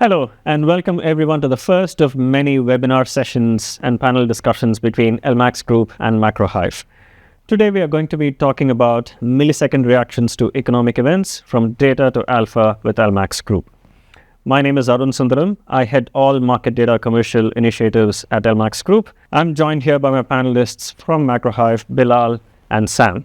Hello, and welcome everyone to the first of many webinar sessions and panel discussions between LMAX Group and Macro Hive. Today we are going to be talking about millisecond reactions to economic events from data to alpha with LMAX Group. My name is Arun Sundaram. I head all market data commercial initiatives at LMAX Group. I'm joined here by my panelists from Macro Hive, Bilal and Sam.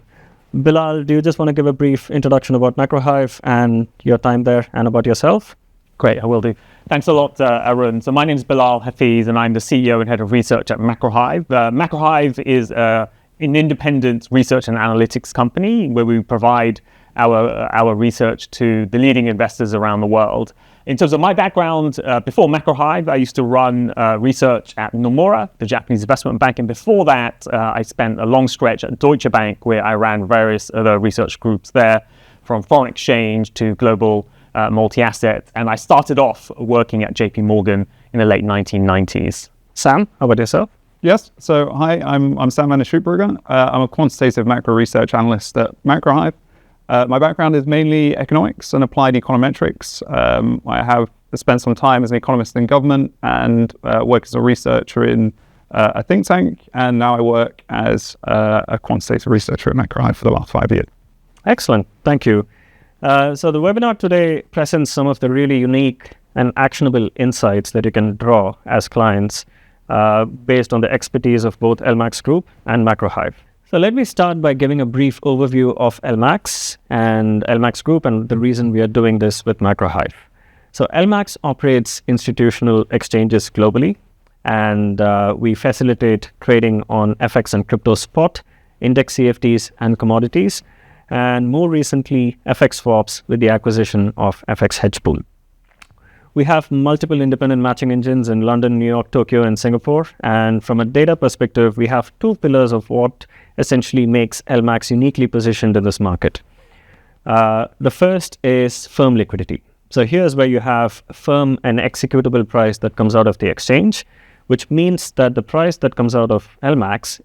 Bilal, do you just want to give a brief introduction about Macro Hive and your time there and about yourself? Great, I will do. Thanks a lot, Arun. So my name is Bilal Hafeez, and I'm the CEO and head of research at Macro Hive. Macro Hive is an independent research and analytics company where we provide our research to the leading investors around the world. In terms of my background, before Macro Hive, I used to run research at Nomura, the Japanese investment bank, and before that, I spent a long stretch at Deutsche Bank, where I ran various other research groups there, from foreign exchange to global multi-asset, and I started off working at JP Morgan in the late 1990s. Sam, how about yourself? Yes, so hi, I'm Sam van der Shootbrugge. I'm a quantitative macro research analyst at Macro Hive. My background is mainly economics and applied econometrics. I have spent some time as an economist in government and worked as a researcher in a think tank, and now I work as a quantitative researcher at Macro Hive for the last 5 years. Excellent, thank you. So the webinar today presents some of the really unique and actionable insights that you can draw as clients based on the expertise of both LMAX Group and Macro Hive. So let me start by giving a brief overview of LMAX and LMAX Group and the reason we are doing this with Macro Hive. So LMAX operates institutional exchanges globally, and we facilitate trading on FX and crypto spot, index CFDs and commodities, and more recently FX swaps with the acquisition of FX Hedge Pool. We have multiple independent matching engines in London, New York, Tokyo, and Singapore. And from a data perspective, we have two pillars of what essentially makes LMAX uniquely positioned in this market. The first is firm liquidity. So here's where you have firm and executable price that comes out of the exchange, which means that the price that comes out of LMAX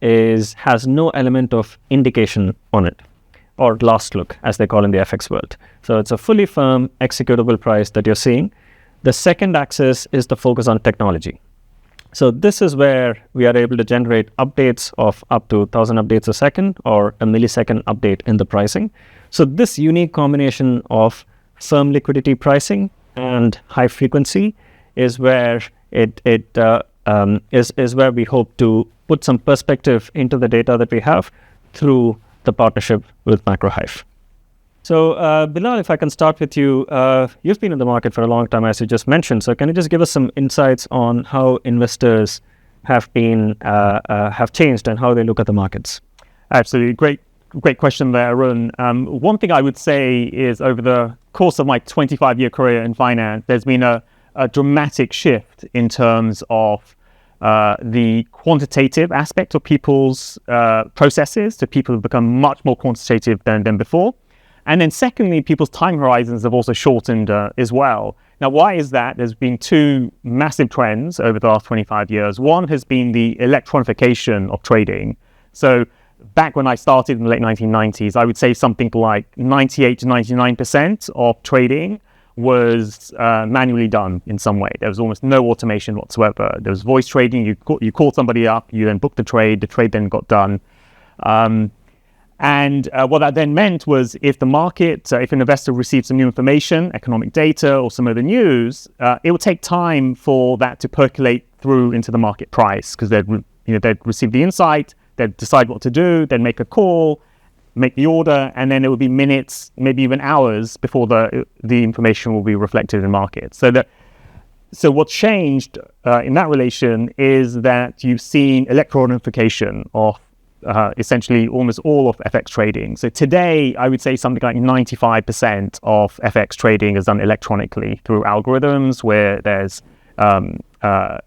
has no element of indication on it, or last look, as they call in the FX world. So it's a fully firm, executable price that you're seeing. The second axis is the focus on technology. So this is where we are able to generate updates of up to 1,000 updates a second or a millisecond update in the pricing. So this unique combination of firm liquidity pricing and high frequency is where is where we hope to put some perspective into the data that we have through the partnership with Macro Hive. So Bilal, if I can start with you, you've been in the market for a long time, as you just mentioned. So can you just give us some insights on how investors have changed and how they look at the markets? Absolutely, great question there, Arun. One thing I would say is over the course of my 25-year career in finance, there's been a dramatic shift in terms of the quantitative aspect of people's processes. So people have become much more quantitative than before. And then secondly, people's time horizons have also shortened as well. Now, why is that? There's been two massive trends over the last 25 years. One has been the electronification of trading. So back when I started in the late 1990s, I would say something like 98 to 99% of trading was manually done in some way. There was almost no automation whatsoever. There was voice trading. You called somebody up, you then booked the trade then got done. And what that then meant was if the market, if an investor received some new information, economic data or some other news, it would take time for that to percolate through into the market price, because they'd receive the insight, they'd decide what to do, then make a call, make the order, and then it would be minutes, maybe even hours before the information will be reflected in markets. So what's changed in that relation is that you've seen electronification of essentially almost all of FX trading. So today, I would say something like 95% of FX trading is done electronically through algorithms, where there's an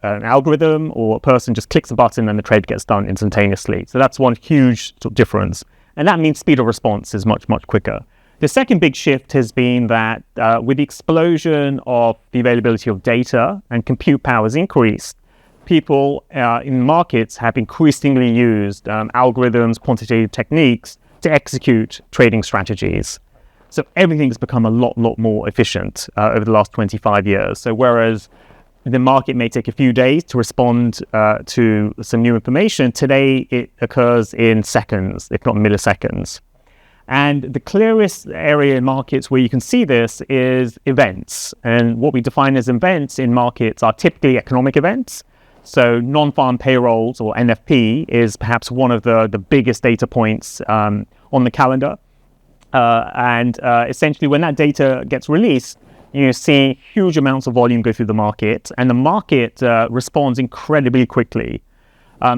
algorithm or a person just clicks a button and the trade gets done instantaneously. So that's one huge difference. And that means speed of response is much, much quicker. The second big shift has been that with the explosion of the availability of data and compute power has increased, people in markets have increasingly used algorithms, quantitative techniques to execute trading strategies. So everything's become a lot more efficient over the last 25 years. So whereas the market may take a few days to respond to some new information, today it occurs in seconds, if not milliseconds. And the clearest area in markets where you can see this is events. And what we define as events in markets are typically economic events. So non-farm payrolls, or NFP, is perhaps one of the biggest data points on the calendar. Essentially, when that data gets released, you see huge amounts of volume go through the market, and the market responds incredibly quickly.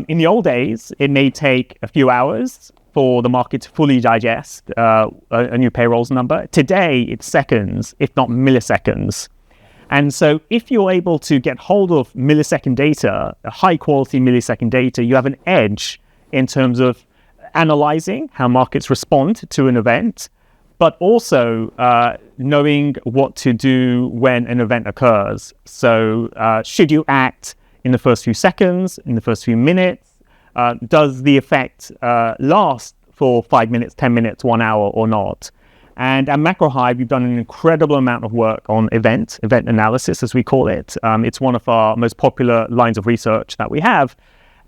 In the old days, it may take a few hours for the market to fully digest a new payrolls number. Today, it's seconds, if not milliseconds. And so if you're able to get hold of millisecond data, high quality millisecond data, you have an edge in terms of analyzing how markets respond to an event, but also knowing what to do when an event occurs. So should you act in the first few seconds, in the first few minutes? Does the effect last for 5 minutes, 10 minutes, 1 hour or not? And at Macro Hive, we've done an incredible amount of work on event analysis, as we call it. It's one of our most popular lines of research that we have.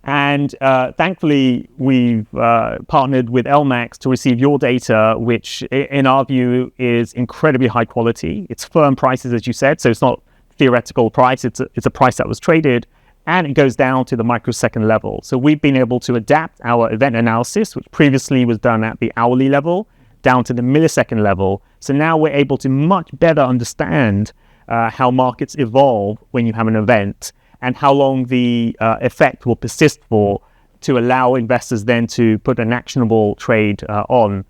And thankfully, we've partnered with LMAX to receive your data, which in our view is incredibly high quality. It's firm prices, as you said, so it's not theoretical price. It's a price that was traded, and it goes down to the microsecond level. So we've been able to adapt our event analysis, which previously was done at the hourly level, down to the millisecond level. So now we're able to much better understand how markets evolve when you have an event, and how long the effect will persist for, to allow investors then to put an actionable trade on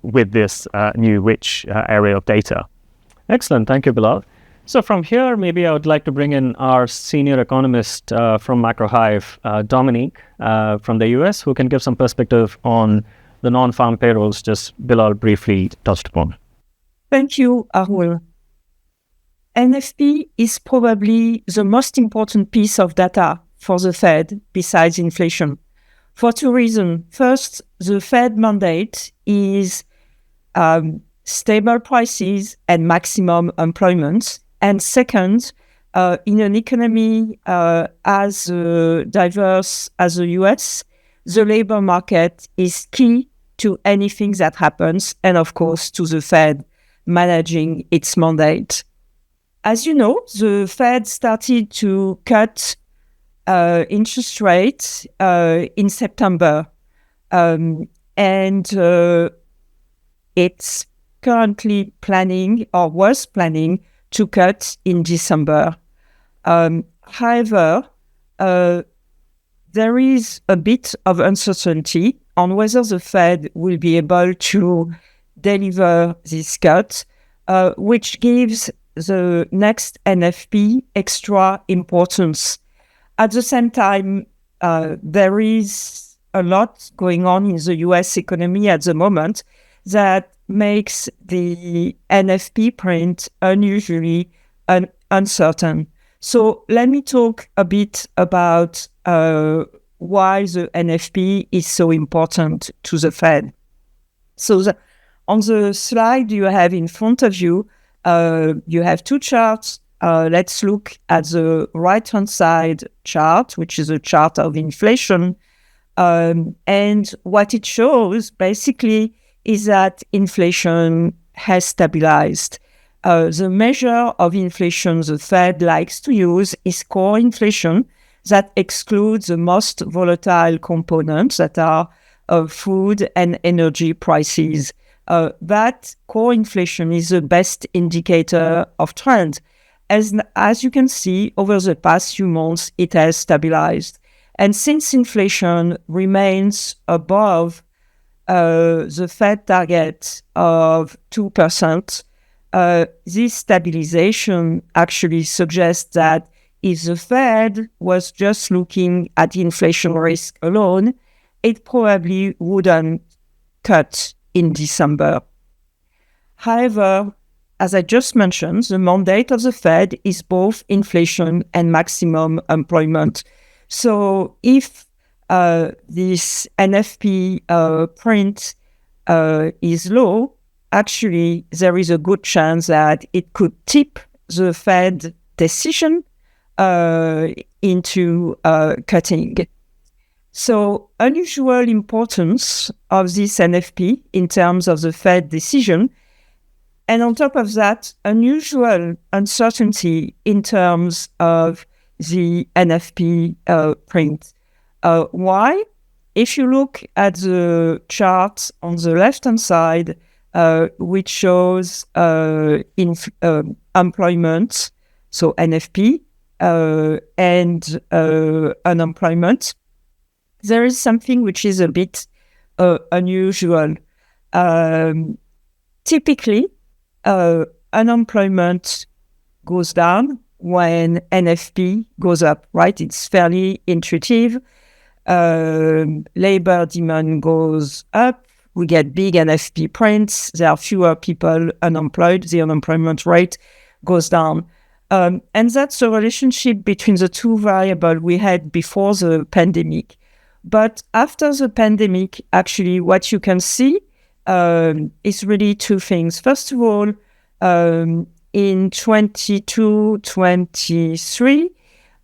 with this new rich area of data. Excellent. Thank you, Bilal. So from here, maybe I would like to bring in our senior economist from Macro Hive, Dominique from the US, who can give some perspective on the non-farm payrolls just Bilal briefly touched upon. Thank you, Arun. NFP is probably the most important piece of data for the Fed besides inflation, for two reasons. First, the Fed mandate is stable prices and maximum employment. And second, in an economy as diverse as the US, the labor market is key to anything that happens, and of course to the Fed managing its mandate. As you know, the Fed started to cut interest rates in September, and it's currently planning, or was planning, to cut in December. However, there is a bit of uncertainty on whether the Fed will be able to deliver this cut, which gives the next NFP extra importance. At the same time, there is a lot going on in the US economy at the moment that makes the NFP print unusually uncertain. So let me talk a bit about why the NFP is so important to the Fed. So on the slide you have in front of you, you have two charts. Let's look at the right-hand side chart, which is a chart of inflation. And what it shows basically is that inflation has stabilized. The measure of inflation the Fed likes to use is core inflation, that excludes the most volatile components that are food and energy prices. That core inflation is the best indicator of trend. As you can see, over the past few months, it has stabilized. And since inflation remains above the Fed target of 2%, this stabilization actually suggests that if the Fed was just looking at inflation risk alone, it probably wouldn't cut in December. However, as I just mentioned, the mandate of the Fed is both inflation and maximum employment. So if this NFP print is low, actually there is a good chance that it could tip the Fed decision into cutting. So unusual importance of this NFP in terms of the Fed decision. And on top of that, unusual uncertainty in terms of the NFP print. Why? If you look at the chart on the left-hand side, which shows employment, so NFP, and unemployment, there is something which is a bit unusual. Typically, unemployment goes down when NFP goes up, right? It's fairly intuitive. Labor demand goes up. We get big NFP prints. There are fewer people unemployed. The unemployment rate goes down. And that's a relationship between the two variables we had before the pandemic. But after the pandemic, actually, what you can see is really two things. First of all, in 22-23,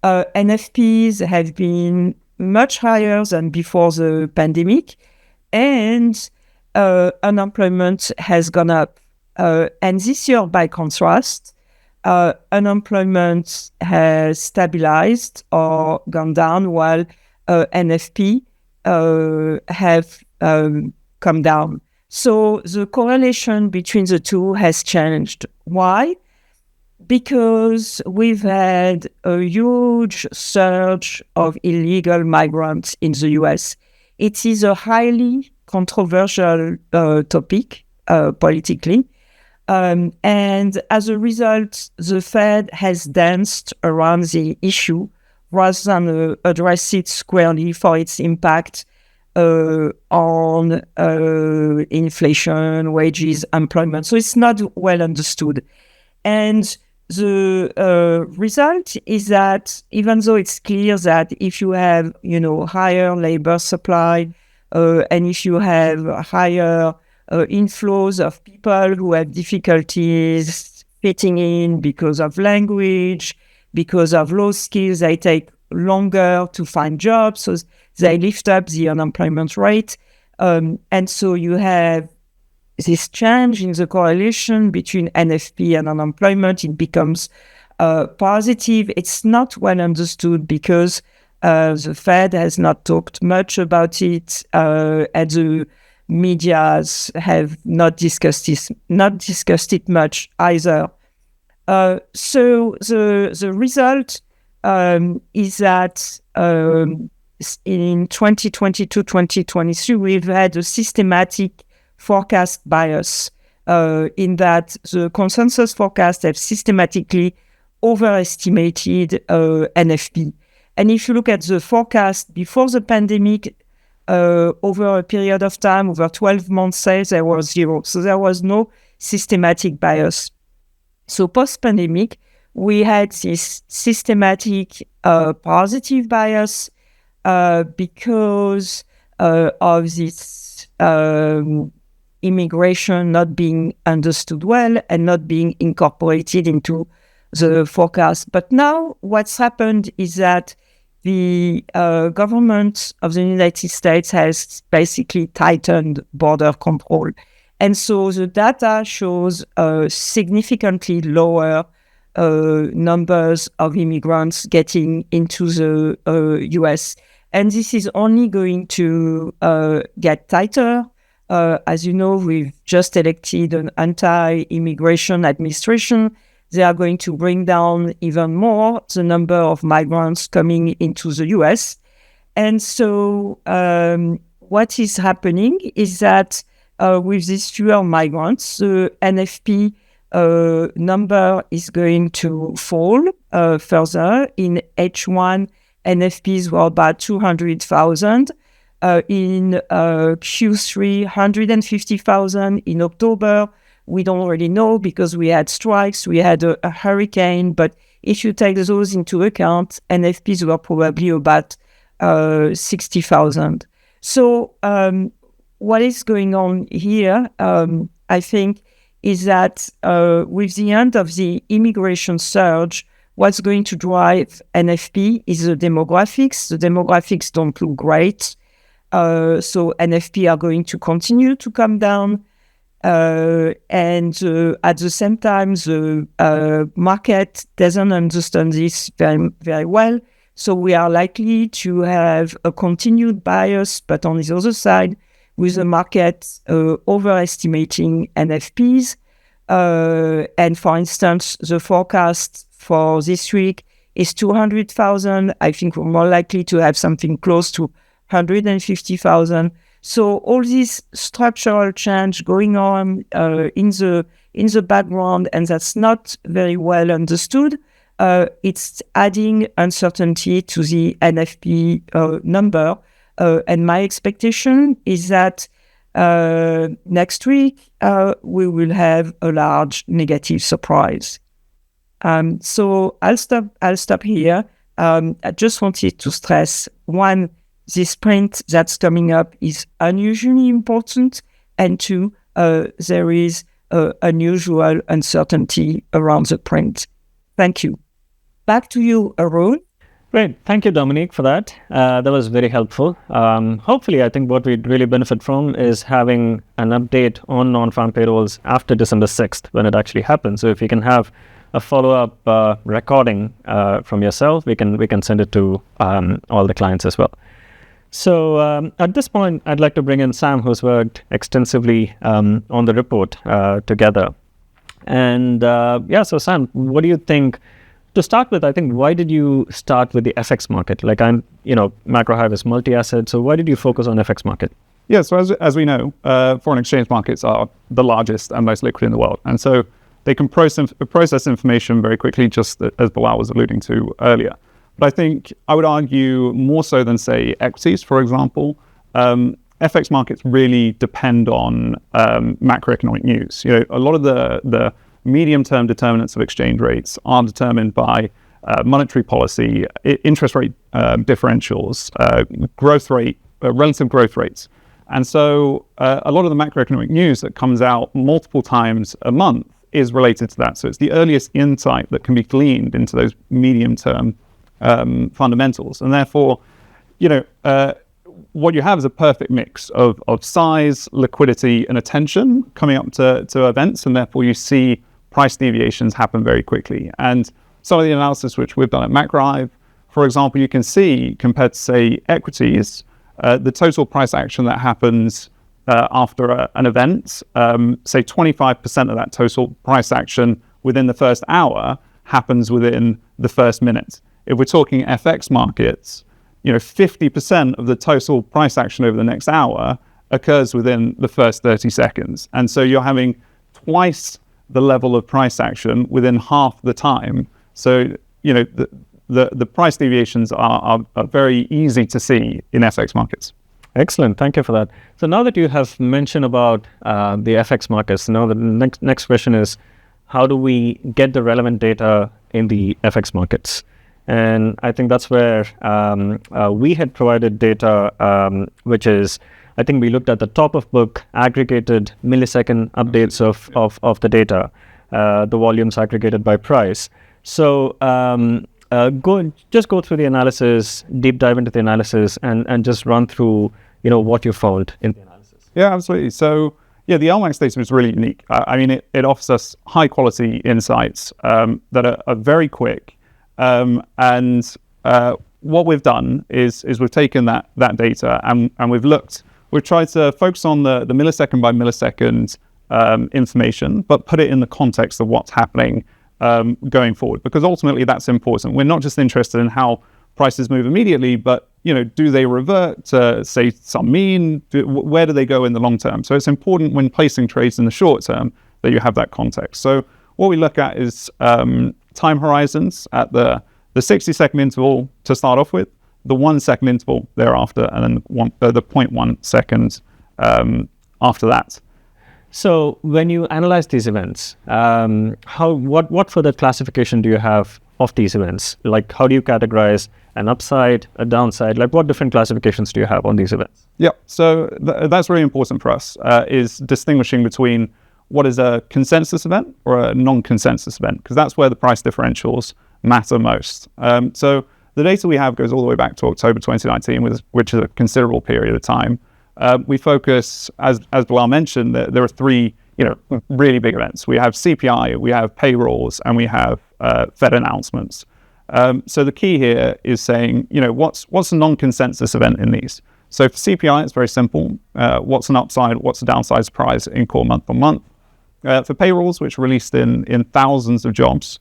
NFPs have been much higher than before the pandemic, and unemployment has gone up. And this year, by contrast, unemployment has stabilized or gone down, while NFP have come down. So the correlation between the two has changed. Why? Because we've had a huge surge of illegal migrants in the US. It is a highly controversial topic politically. And as a result, the Fed has danced around the issue rather than address it squarely for its impact on inflation, wages, employment. So it's not well understood. And the result is that even though it's clear that if you have, higher labor supply, and if you have higher inflows of people who have difficulties fitting in because of language, because of low skills, they take longer to find jobs, so they lift up the unemployment rate. And so you have this change in the correlation between NFP and unemployment. It becomes positive. It's not well understood because the Fed has not talked much about it, and the medias have not discussed it much either. So the result is that in 2022-2023, we've had a systematic forecast bias in that the consensus forecasts have systematically overestimated NFP. And if you look at the forecast before the pandemic, over a period of time, over 12 months, there was zero. So there was no systematic bias. So post-pandemic, we had this systematic positive bias because of this immigration not being understood well and not being incorporated into the forecast. But now what's happened is that the government of the United States has basically tightened border control. And so the data shows significantly lower numbers of immigrants getting into the US. And this is only going to get tighter. As you know, we've just elected an anti-immigration administration. They are going to bring down even more the number of migrants coming into the US. And so what is happening is that with these fewer migrants, the NFP number is going to fall further. In H1, NFPs were about 200,000. In Q3, 150,000. In October, we don't really know because we had strikes, we had a hurricane. But if you take those into account, NFPs were probably about 60,000. So what is going on here I think, is that with the end of the immigration surge, what's going to drive NFP is the demographics. The demographics don't look great. So NFP are going to continue to come down. And at the same time, the market doesn't understand this very, very well. So we are likely to have a continued bias, but on the other side, with the market overestimating NFPs. And for instance, the forecast for this week is 200,000. I think we're more likely to have something close to 150,000. So all this structural change going on in the background, and that's not very well understood. It's adding uncertainty to the NFP number. And my expectation is that next week we will have a large negative surprise. So I'll stop here. I just wanted to stress, one, this print that's coming up is unusually important, and two, there is unusual uncertainty around the print. Thank you. Back to you, Arun. Great. Thank you, Dominique, for that. That was very helpful. Hopefully, I think what we'd really benefit from is having an update on non-farm payrolls after December 6th when it actually happens. So if you can have a follow-up recording from yourself, we can send it to all the clients as well. So at this point, I'd like to bring in Sam, who's worked extensively on the report together. And so Sam, what do you think? To start with, I think, why did you start with the FX market? Like Macro Hive is multi-asset, so why did you focus on FX market? Yeah, so as we know, foreign exchange markets are the largest and most liquid in the world. And so they can process information very quickly, just as Bilal was alluding to earlier. But I think I would argue more so than, say, equities, for example, FX markets really depend on macroeconomic news. A lot of the medium-term determinants of exchange rates are determined by monetary policy, interest rate differentials, growth rate, relative growth rates. And so a lot of the macroeconomic news that comes out multiple times a month is related to that. So it's the earliest insight that can be gleaned into those medium-term fundamentals. And therefore, what you have is a perfect mix of size, liquidity, and attention coming up to events, and therefore you see price deviations happen very quickly. And some of the analysis which we've done at Macro Hive, for example, you can see compared to, say, equities, the total price action that happens after an event, say 25% of that total price action within the first hour happens within the first minute. If we're talking FX markets, 50% of the total price action over the next hour occurs within the first 30 seconds. And so you're having twice the level of price action within half the time. So, the price deviations are very easy to see in FX markets. Excellent. Thank you for that. So now that you have mentioned about the FX markets, now the next question is, how do we get the relevant data in the FX markets? And I think that's where we had provided data, which is, I think we looked at the top of book aggregated millisecond updates of the data, the volumes aggregated by price. So go through the analysis, deep dive into the analysis, and just run through what you found in the analysis. Yeah, absolutely. So the LMAX data is really unique. It offers us high quality insights that are very quick. And what we've done is we've taken that data and we've tried to focus on the millisecond by millisecond information, but put it in the context of what's happening going forward, because ultimately that's important. We're not just interested in how prices move immediately, but do they revert to, say, some mean? Where do they go in the long term? So it's important when placing trades in the short term that you have that context. So what we look at is time horizons at the 60-second interval to start off with, the 1 second interval thereafter, and then the 0.1 second after that. So when you analyze these events, what further classification do you have of these events? Like, how do you categorize an upside, a downside? Like, what different classifications do you have on these events? Yeah, so that's really important for us, is distinguishing between what is a consensus event or a non-consensus event, because that's where the price differentials matter most. So the data we have goes all the way back to October 2019, which is a considerable period of time. We focus, as Bilal mentioned, there are three really big events. We have CPI, we have payrolls, and we have Fed announcements. So the key here is saying, what's a non-consensus event in these? So for CPI, it's very simple. What's an upside, what's a downside surprise in core month on month? For payrolls, which are released in thousands of jobs,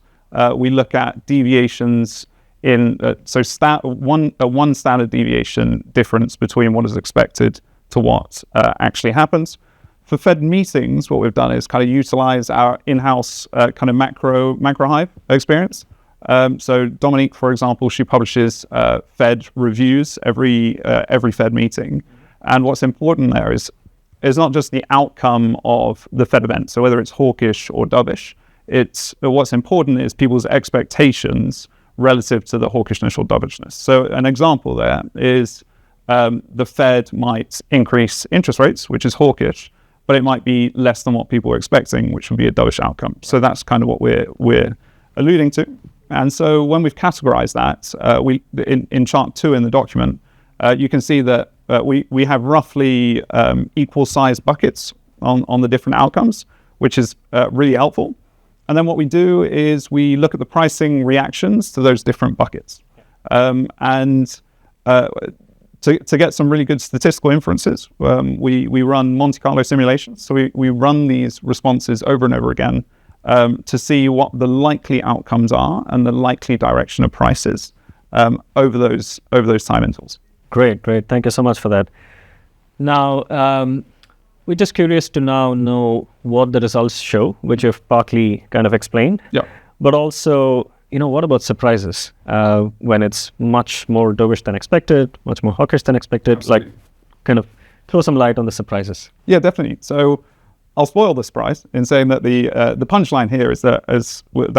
we look at deviations in one standard deviation difference between what is expected to what actually happens. For Fed meetings, what we've done is kind of utilize our in-house kind of macro hive experience. So Dominique, for example, she publishes Fed reviews every Fed meeting, and what's important there is not just the outcome of the Fed event. So whether it's hawkish or dovish, what's important is people's expectations relative to the hawkishness or dovishness. So an example there is the Fed might increase interest rates, which is hawkish, but it might be less than what people were expecting, which would be a dovish outcome. So that's kind of what we're alluding to. And so when we've categorized that, in chart 2 in the document, you can see that we have roughly equal size buckets on the different outcomes, which is really helpful. And then what we do is we look at the pricing reactions to those different buckets. To get some really good statistical inferences, we run Monte Carlo simulations. So we run these responses over and over again to see what the likely outcomes are and the likely direction of prices over those time intervals. Great. Thank you so much for that. Now, we're just curious to now know what the results show, which you've partly kind of explained. Yeah. But also, what about surprises when it's much more dovish than expected, much more hawkish than expected? Absolutely. Like, kind of throw some light on the surprises. Yeah, definitely. So I'll spoil the surprise in saying that the punchline here is that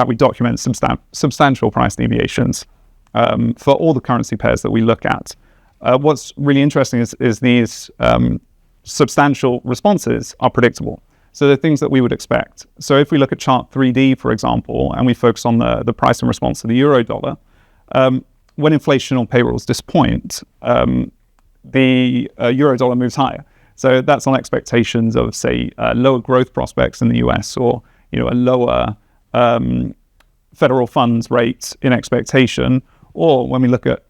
we document substantial price deviations for all the currency pairs that we look at. What's really interesting is these substantial responses are predictable. So they're things that we would expect. So if we look at chart 3D, for example, and we focus on the price and response to the euro dollar, when inflation on payrolls disappoint, the euro dollar moves higher. So that's on expectations of, say, lower growth prospects in the US, or a lower federal funds rate in expectation. Or when we look at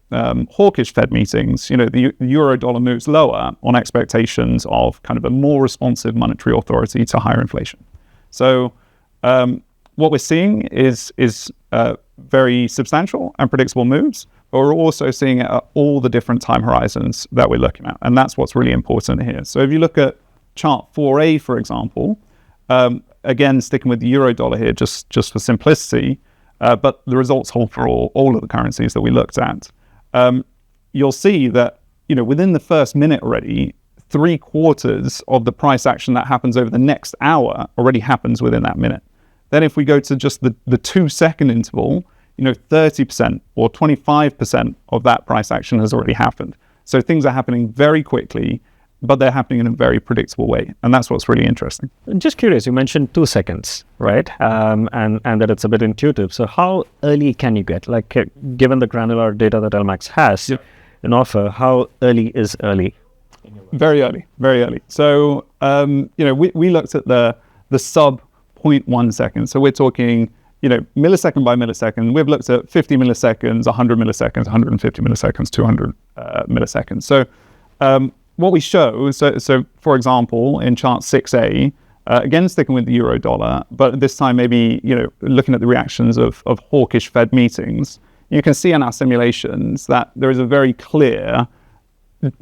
hawkish Fed meetings, the euro dollar moves lower on expectations of kind of a more responsive monetary authority to higher inflation. So what we're seeing is very substantial and predictable moves, but we're also seeing it at all the different time horizons that we're looking at. And that's what's really important here. So if you look at chart 4A, for example, again, sticking with the euro dollar here, just for simplicity, but the results hold for all of the currencies that we looked at. You'll see that, within the first minute already, 3/4 of the price action that happens over the next hour already happens within that minute. Then if we go to just the 2-second interval, 30% or 25% of that price action has already happened. So things are happening very quickly, but they're happening in a very predictable way. And that's what's really interesting. Just curious, you mentioned 2 seconds, right? And that it's a bit intuitive. So how early can you get? Like, given the granular data that LMAX has in offer, how early is early? Very early, very early. So, we looked at the sub 0.1 seconds. So we're talking, millisecond by millisecond. We've looked at 50 milliseconds, 100 milliseconds, 150 milliseconds, 200 milliseconds. So, what we show, so for example, in chart 6A, again sticking with the euro dollar, but this time maybe looking at the reactions of hawkish Fed meetings, you can see in our simulations that there is a very clear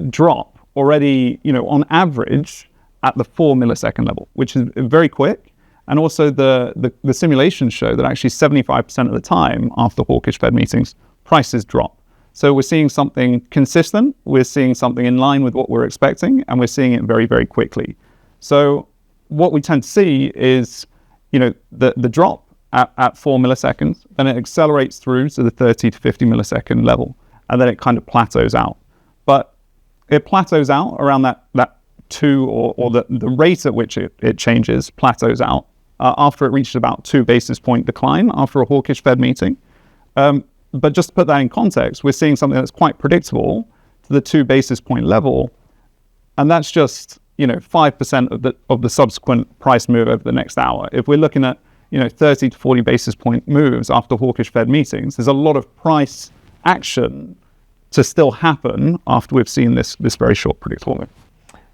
drop already, on average at the 4 millisecond level, which is very quick. And also the simulations show that actually 75% of the time after hawkish Fed meetings, prices drop. So we're seeing something consistent, we're seeing something in line with what we're expecting, and we're seeing it very, very quickly. So what we tend to see is, the drop at 4 milliseconds, then it accelerates through to the 30 to 50 millisecond level, and then it kind of plateaus out. But it plateaus out around that or the rate at which it changes plateaus out after it reached about 2 basis point decline after a hawkish Fed meeting. But just to put that in context, we're seeing something that's quite predictable to the 2 basis point level, and that's just 5% of the subsequent price move over the next hour. If we're looking at 30 to 40 basis point moves after hawkish Fed meetings, there's a lot of price action to still happen after we've seen this very short predictable move.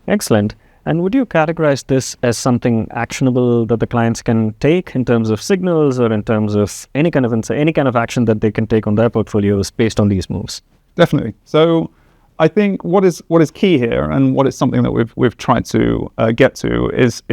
Excellent. And would you categorize this as something actionable that the clients can take in terms of signals or in terms of any kind of insight, any kind of action that they can take on their portfolios based on these moves? Definitely. So I think what is key here, and what is something that we've tried to get to, is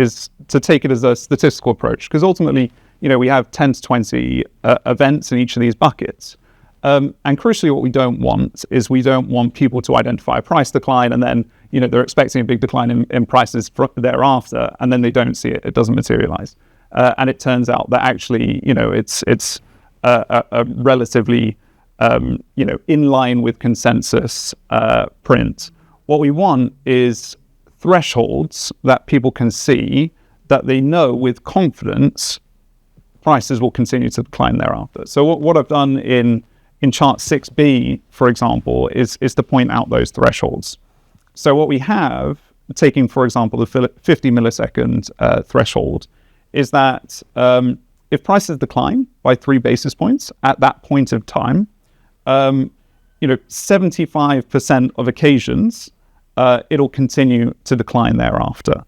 to take it as a statistical approach, because ultimately, we have 10 to 20 events in each of these buckets. And crucially, what we don't want is we don't want people to identify a price decline and then they're expecting a big decline in prices thereafter, and then they don't see it. It doesn't materialize, and it turns out that actually it's a relatively in line with consensus print. What we want is thresholds that people can see, that they know with confidence prices will continue to decline thereafter. So what I've done in chart 6B, for example, is to point out those thresholds. So what we have, taking, for example, the 50 millisecond threshold, is that if prices decline by 3 basis points at that point of time, 75% of occasions, it'll continue to decline thereafter.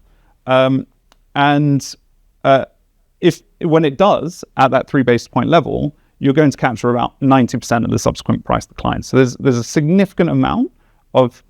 If when it does at that 3 basis point level, you're going to capture about 90% of the subsequent price decline. So there's a significant amount of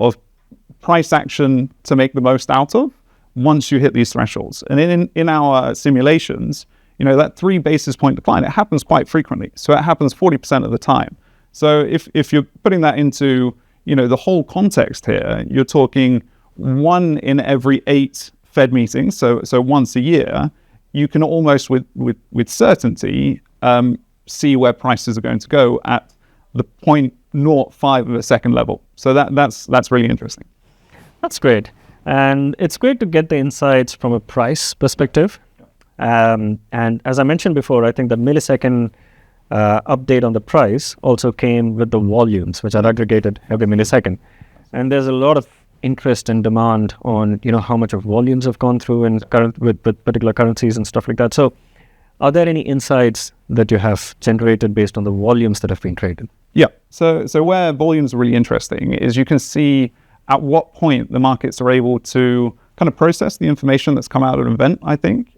price action to make the most out of once you hit these thresholds. And in our simulations, that 3 basis point decline, it happens quite frequently. So it happens 40% of the time. So if you're putting that into the whole context here, you're talking 1 in every 8 Fed meetings. So once a year, you can almost with certainty see where prices are going to go at the 0.05 of a second level. So that's really interesting. That's great. And it's great to get the insights from a price perspective. And as I mentioned before, I think the millisecond update on the price also came with the volumes, which are aggregated every millisecond. And there's a lot of interest and demand on how much of volumes have gone through and with particular currencies and stuff like that. So are there any insights that you have generated based on the volumes that have been traded? Yeah. So where volumes are really interesting is you can see at what point the markets are able to kind of process the information that's come out of an event, I think.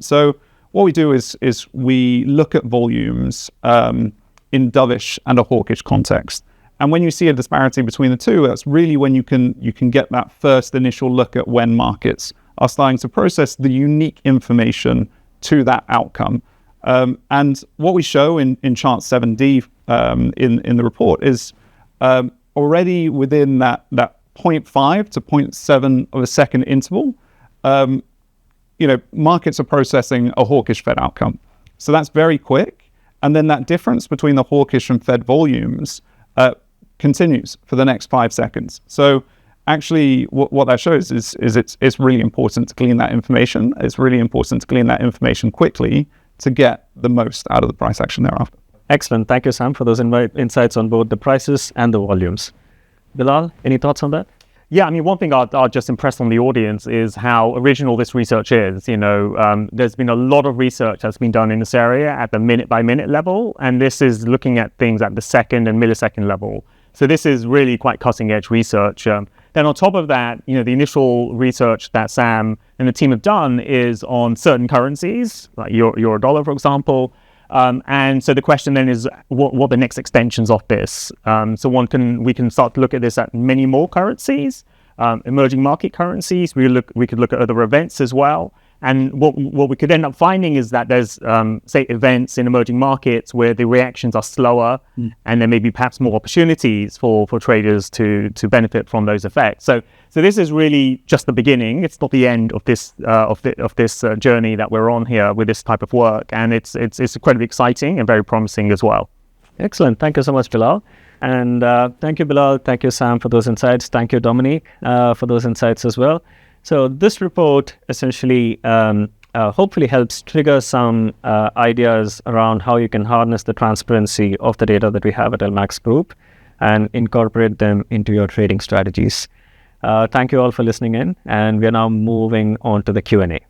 So what we do is we look at volumes in dovish and a hawkish context. And when you see a disparity between the two, that's really when you can get that first initial look at when markets are starting to process the unique information to that outcome. And what we show in chart 7D in the report is already within that 0.5 to 0.7 of a second interval, markets are processing a hawkish Fed outcome. So that's very quick. And then that difference between the hawkish and Fed volumes continues for the next 5 seconds. So actually what that shows is it's really important to glean that information. It's really important to glean that information quickly to get the most out of the price action thereafter. Excellent. Thank you, Sam, for those insights on both the prices and the volumes. Bilal, any thoughts on that? Yeah, I mean, one thing I'll just impress on the audience is how original this research is. There's been a lot of research that's been done in this area at the minute-by-minute level, and this is looking at things at the second and millisecond level. So this is really quite cutting-edge research. Then on top of that, the initial research that Sam and the team have done is on certain currencies, like euro dollar, for example. And so the question then is, what are the next extensions of this? So we can start to look at this at many more currencies, emerging market currencies. We could look at other events as well. And what we could end up finding is that there's, say, events in emerging markets where the reactions are slower, and there may be perhaps more opportunities for traders to benefit from those effects. So this is really just the beginning. It's not the end of this journey that we're on here with this type of work, and it's incredibly exciting and very promising as well. Excellent. Thank you so much, Bilal. And thank you, Bilal. Thank you, Sam, for those insights. Thank you, Dominique, for those insights as well. So this report essentially hopefully helps trigger some ideas around how you can harness the transparency of the data that we have at LMAX Group and incorporate them into your trading strategies. Thank you all for listening in, and we are now moving on to the Q&A.